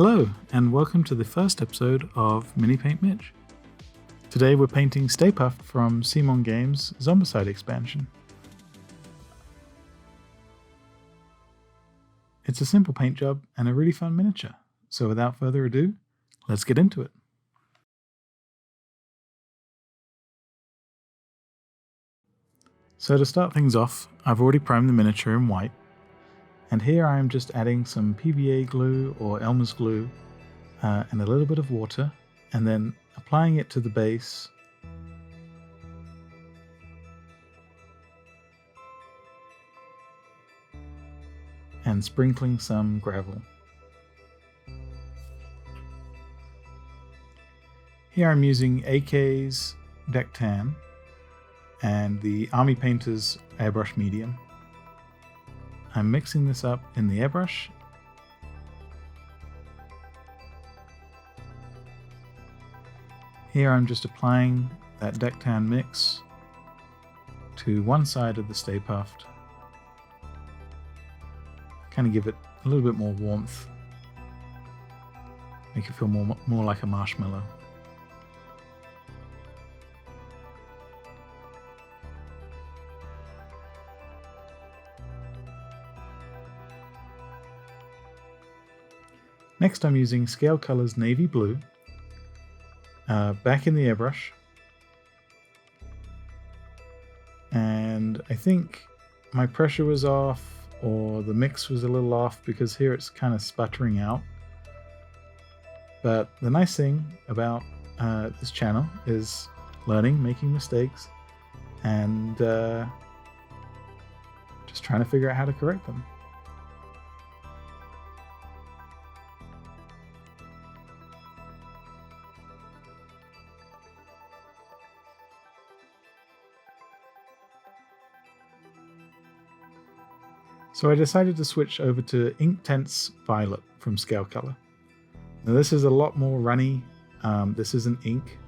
Hello, and welcome to the first episode of Mini Paint Mitch. Today we're painting Stay Puft from Simon Games' Zombicide expansion. It's a simple paint job and a really fun miniature, so without further ado, let's get into it. So to start things off, I've already primed the miniature in white, and here I am just adding some PVA glue or Elmer's glue and a little bit of water, and then applying it to the base. And sprinkling some gravel. Here I'm using AK's Deck Tan and the Army Painter's Airbrush Medium. I'm mixing this up in the airbrush. Here I'm just applying that Deck Tan mix to one side of the Stay Puft. Kind of give it a little bit more warmth. Make it feel more like a marshmallow. Next I'm using Scale Colors Navy Blue, back in the airbrush, and I think my pressure was off or the mix was a little off because here it's kind of sputtering out. But the nice thing about this channel is learning, making mistakes, and just trying to figure out how to correct them. So I decided to switch over to Inktense Violet from Scale Color. Now this is a lot more runny. This isn't ink.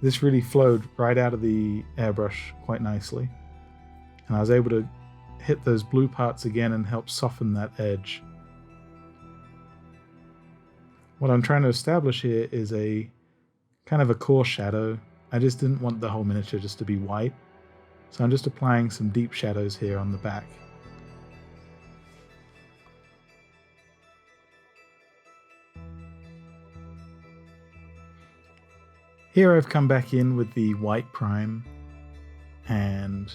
This really flowed right out of the airbrush quite nicely. And I was able to hit those blue parts again and help soften that edge. What I'm trying to establish here is a kind of a core shadow. I just didn't want the whole miniature just to be white. So I'm just applying some deep shadows here on the back. Here I've come back in with the white prime, and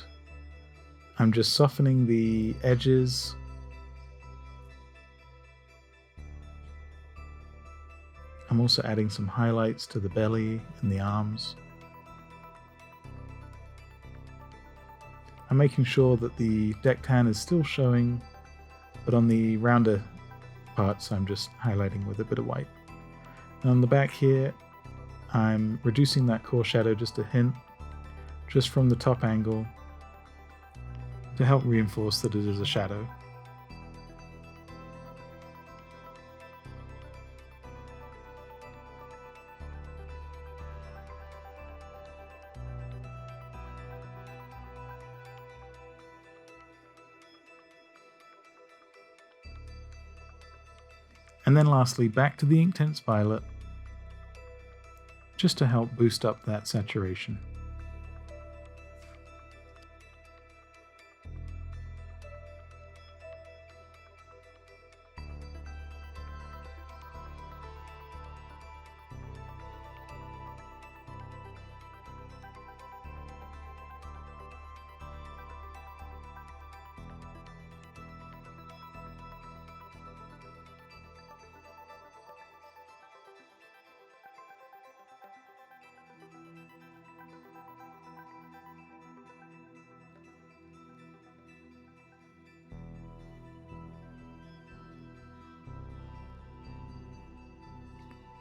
I'm just softening the edges. I'm also adding some highlights to the belly and the arms. I'm making sure that the Deck Tan is still showing, but on the rounder parts I'm just highlighting with a bit of white. And on the back here, I'm reducing that core shadow just a hint, just from the top angle, to help reinforce that it is a shadow. And then lastly, back to the Inktense Violet, just to help boost up that saturation.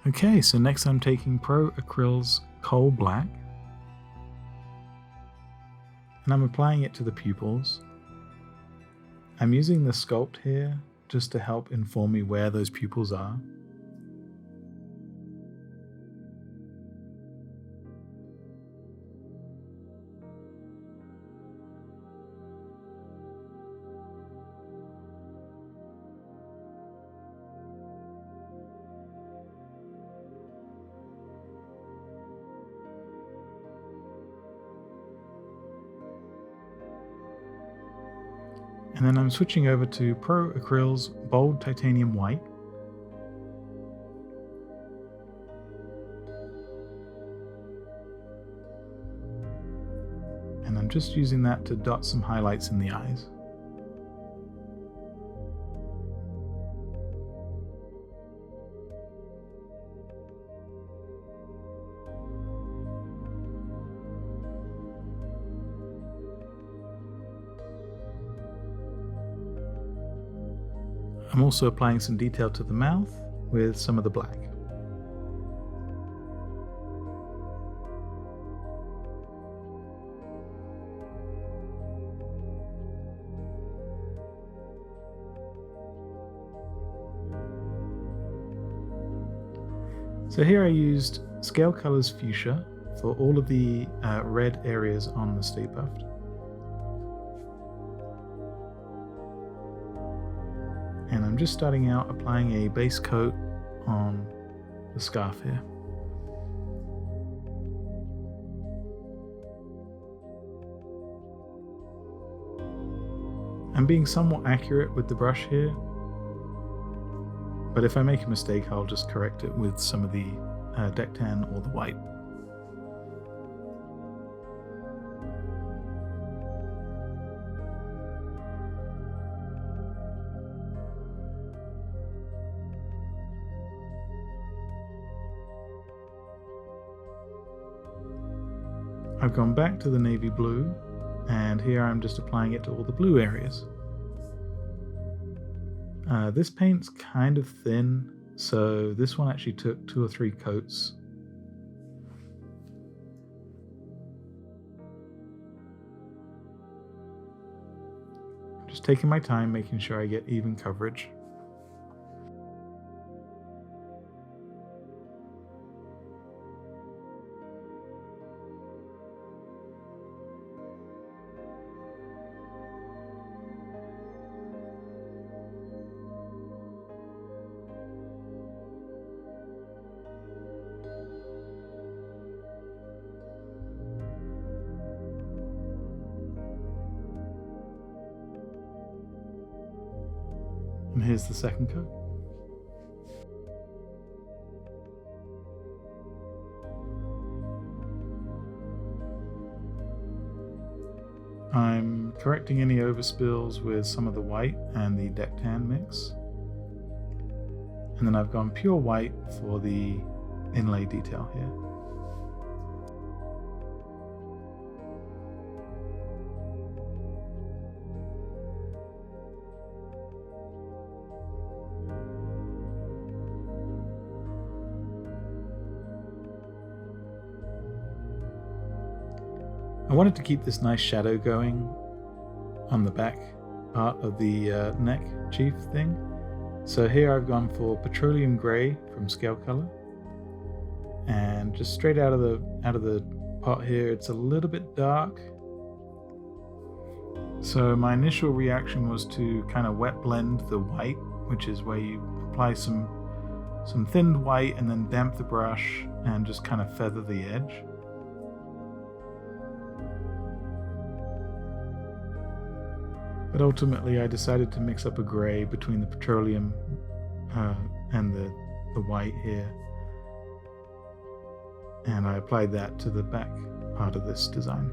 Okay, so next I'm taking Pro Acryl's Coal Black, and I'm applying it to the pupils. I'm using the sculpt here just to help inform me where those pupils are. And then I'm switching over to Pro Acryl's Bold Titanium White. And I'm just using that to dot some highlights in the eyes. I'm also applying some detail to the mouth with some of the black. So here I used Scale Colors Fuchsia for all of the red areas on the Stay Puft. And I'm just starting out applying a base coat on the scarf here. I'm being somewhat accurate with the brush here, but if I make a mistake, I'll just correct it with some of the deck tan or the white. I've gone back to the navy blue, and here I'm just applying it to all the blue areas. This paint's kind of thin, so this one actually took 2 or 3 coats. Just taking my time, making sure I get even coverage. And here's the second coat. I'm correcting any overspills with some of the white and the deck tan mix. And then I've gone pure white for the inlay detail here. I wanted to keep this nice shadow going on the back part of the neck chief thing. So here I've gone for Petroleum Grey from Scale Color. And just straight out of the pot here, it's a little bit dark. So my initial reaction was to kind of wet blend the white, which is where you apply some thinned white and then damp the brush and just kind of feather the edge. But ultimately I decided to mix up a grey between the petroleum and the white here. And I applied that to the back part of this design.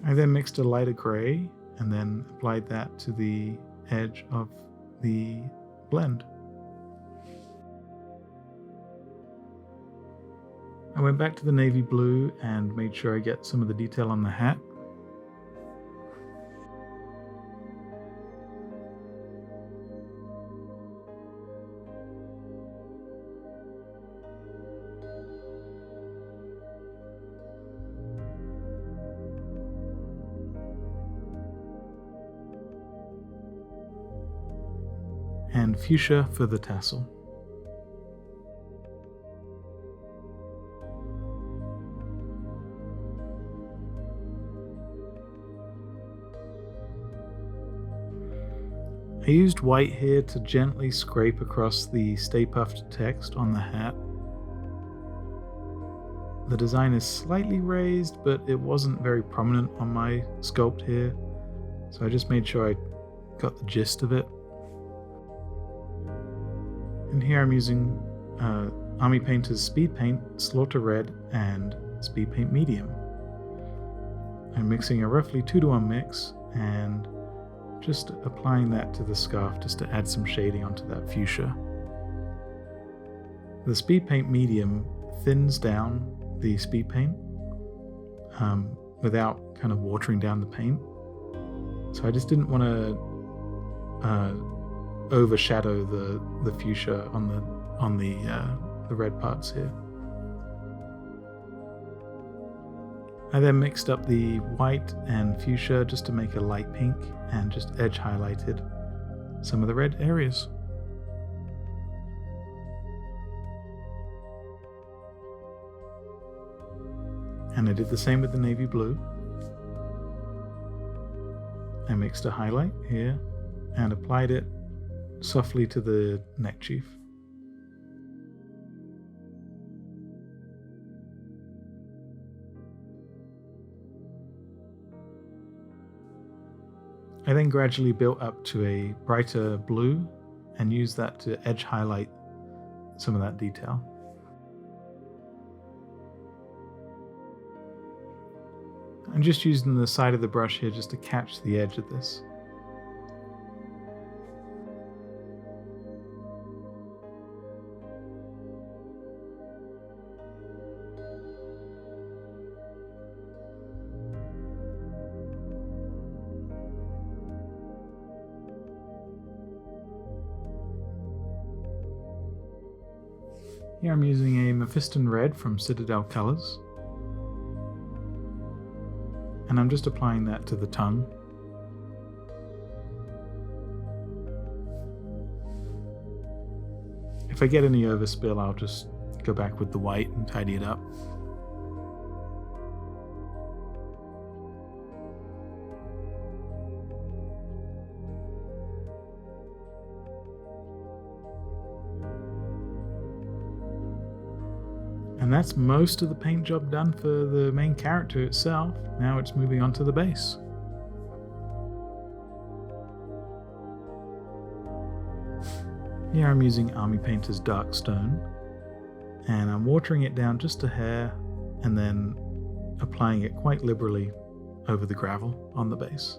I then mixed a lighter grey and then applied that to the edge of the blend. I went back to the navy blue and made sure I get some of the detail on the hat. And fuchsia for the tassel. I used white here to gently scrape across the Stay Puft text on the hat. The design is slightly raised, but it wasn't very prominent on my sculpt here, so I just made sure I got the gist of it. And here I'm using Army Painter's Speedpaint Slaughter Red and Speedpaint Medium. I'm mixing a roughly 2-to-1 mix and just applying that to the scarf just to add some shading onto that fuchsia. The Speedpaint Medium thins down the speed paint without kind of watering down the paint. So I just didn't want to overshadow the fuchsia on the red parts here. I then mixed up the white and fuchsia just to make a light pink and just edge highlighted some of the red areas. And I did the same with the navy blue. I mixed a highlight here and applied it softly to the neck chief. I then gradually built up to a brighter blue and used that to edge highlight some of that detail. I'm just using the side of the brush here just to catch the edge of this. Here I'm using a Mephiston Red from Citadel Colors. And I'm just applying that to the tongue. If I get any overspill, I'll just go back with the white and tidy it up. And that's most of the paint job done for the main character itself. Now it's moving on to the base. Here I'm using Army Painter's Dark Stone, and I'm watering it down just a hair and then applying it quite liberally over the gravel on the base.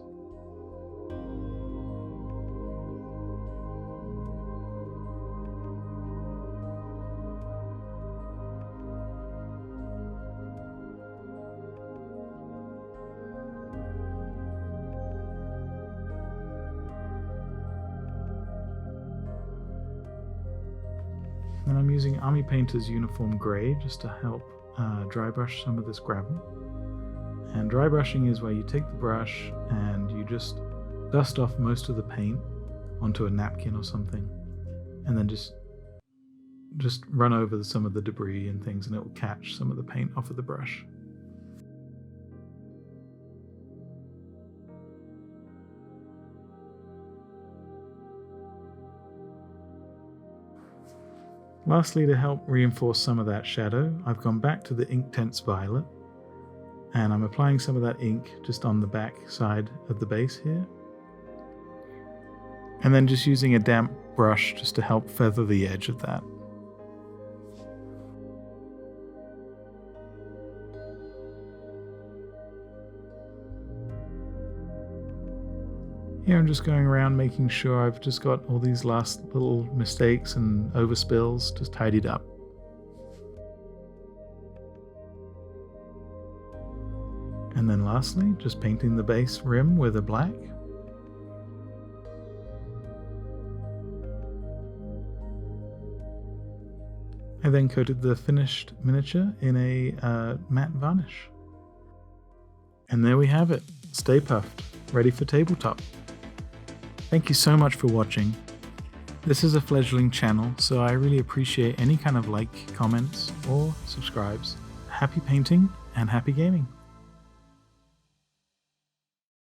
Then I'm using Army Painter's Uniform Grey just to help dry brush some of this gravel. And dry brushing is where you take the brush and you just dust off most of the paint onto a napkin or something, and then just run over some of the debris and things, and it will catch some of the paint off of the brush. Lastly, to help reinforce some of that shadow, I've gone back to the Inktense Violet, and I'm applying some of that ink just on the back side of the base here. And then just using a damp brush just to help feather the edge of that. Here I'm just going around making sure I've just got all these last little mistakes and overspills just tidied up. And then lastly, just painting the base rim with a black. I then coated the finished miniature in a matte varnish. And there we have it, Stay Puft, ready for tabletop. Thank you so much for watching. This is a fledgling channel, so I really appreciate any kind of like, comments, or subscribes. Happy painting and happy gaming.